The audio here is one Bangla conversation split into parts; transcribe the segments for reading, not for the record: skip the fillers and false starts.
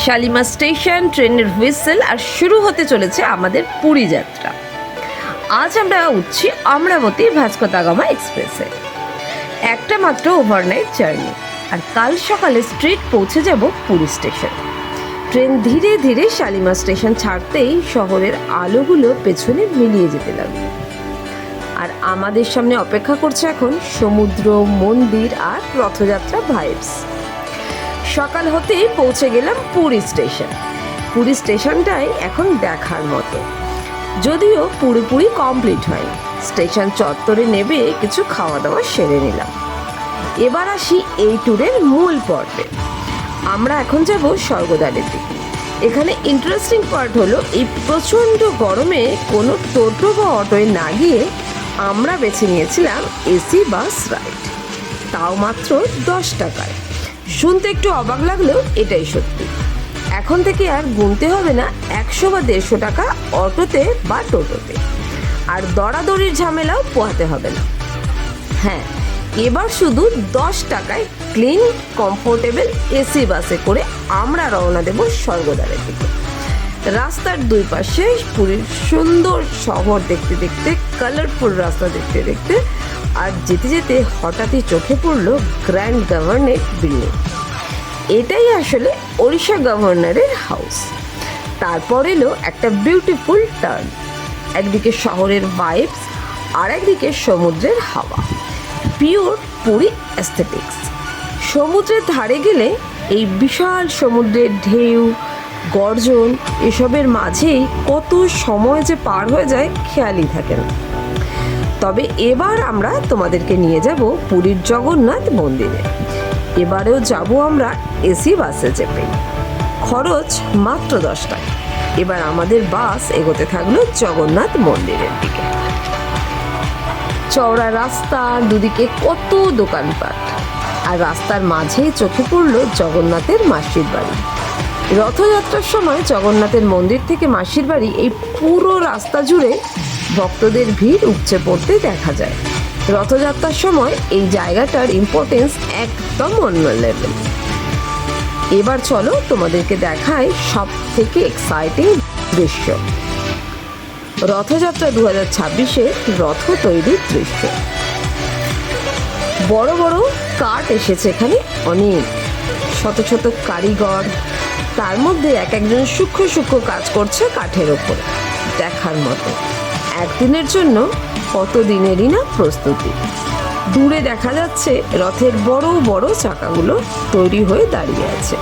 শালিমার স্টেশন, ট্রেনের হুইসেল, আর শুরু হতে চলেছে আমাদের পুরী যাত্রা। আজ আমরা উঠছি অমরাবতী ভাস্কো দা গামা এক্সপ্রেসে। একটা মাত্র ওভারনাইট জার্নি, আর কাল সকালে স্ট্রেট পৌঁছে যাব পুরী স্টেশন। ট্রেন ধীরে ধীরে শালিমার স্টেশন ছাড়তেই শহরের আলোগুলো পেছনে মিলিয়ে যেতে লাগলো, আর আমাদের সামনে অপেক্ষা করছে এখন সমুদ্র, মন্দির আর রথযাত্রা ভাইবস। সকাল হতেই পৌঁছে গেলাম পুরী স্টেশন। পুরী স্টেশনটাই এখন দেখার মতো, যদিও পুরোপুরি কমপ্লিট হয়নি। স্টেশন চত্বরে নেবে কিছু খাওয়া দাওয়া সেরে নিলাম। এবার আসি এই ট্যুরের মূল পর্বে। আমরা এখন যাব স্বর্গদ্বারের দিকে। এখানে ইন্টারেস্টিং পার্ট হলো, এই প্রচণ্ড গরমে কোনো টোটো বা অটোয় না গিয়ে আমরা বেছে নিয়েছিলাম এসি বাস রাইড, তাও মাত্র 10 টাকায়। শুনতে একটু অবাক লাগলেও এটাই সত্যি। এখন থেকে আর গুনতে হবে না 100 বা 150 টাকা অটোতে বা টোটোতে, আর দরাদরির ঝামেলাও পোহাতে হবে না। হ্যাঁ, এবার শুধু 10 টাকায় ক্লিন, কমফোর্টেবল এসি বাসে করে আমরা রওনা দেব স্বর্গদ্বারের দিকে। রাস্তার দুই পাশে পুরীর সুন্দর শহর দেখতে দেখতে, কালারফুল রাস্তা দেখতে দেখতে, আর যেতে যেতে হঠাৎই চোখে পড়লো গ্র্যান্ড গভর্নরেট বিল্ডিং। এটাই আসলে ওড়িশা গভর্নরের হাউস। তারপর এলো একটা বিউটিফুল টার্ন, একদিকে শহরের ভাইবস আর একদিকে সমুদ্রের হাওয়া, পিওর পুরী অ্যাস্থেটিক্স। সমুদ্রের ধারে গেলে এই বিশাল সমুদ্রের ঢেউ, গর্জন, এসবের মাঝেই কত সময় যে পার হয়ে যায় খেয়ালই থাকে না। তবে এবার আমরা তোমাদেরকে নিয়ে যাব পুরীর জগন্নাথ মন্দিরে। এবারেও যাব আমরা এসি বাসে চেপে, খরচ মাত্র 10 টাকা। এবার আমাদের বাস এগোতে থাকলো জগন্নাথ মন্দিরের দিকে। চওড়া রাস্তা, দুদিকে কত দোকানপাট, আর রাস্তার মাঝেই চোখে পড়লো জগন্নাথের মাসির বাড়ি। রথযাত্রার সময় জগন্নাথের মন্দির থেকে মাসির বাড়ি এই পুরো রাস্তা জুড়ে ভক্তদের ভিড় উপচে পড়তে দেখা যায়। রথযাত্রার সময় এই জায়গাটার ইম্পর্টেন্স একদম অন্য লেভেল। এবার চলো তোমাদেরকে দেখাই সব থেকে এক্সাইটিং দৃশ্য, রথযাত্রা 2026-এর রথ তৈরির দৃশ্য। বড় বড় কাঠ এসেছে এখানে অনেক, শত শত কারিগর, তার মধ্যে এক একজন সূক্ষ্ম সূক্ষ্ম কাজ করছে কাঠের ওপরে। দেখার মতো, একদিনের জন্য কত দিনেরই না প্রস্তুতি। দূরে দেখা যাচ্ছে রথের বড় বড় চাকাগুলো তৈরি হয়ে দাঁড়িয়ে আছে।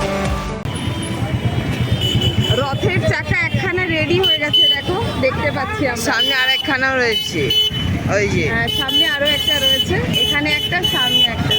রথের চাকা একখানা রেডি হয়ে গেছে, দেখো, দেখতে পাচ্ছি আমরা। সামনে আর একখানাও রয়েছে, ওই যে সামনে আরো একটা রয়েছে, এখানে একটা, সামনে একটা।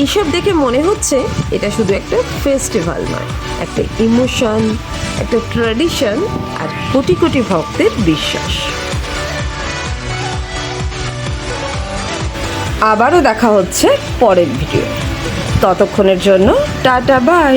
এইসব দেখে মনে হচ্ছে এটা শুধু একটা ফেস্টিভ্যাল নয়, একটা ইমোশন, একটা ট্র্যাডিশন, আর কোটি কোটি ভক্তের বিশ্বাস। আবারও দেখা হচ্ছে পরের ভিডিও। ততক্ষণের জন্য টাটা, বাই।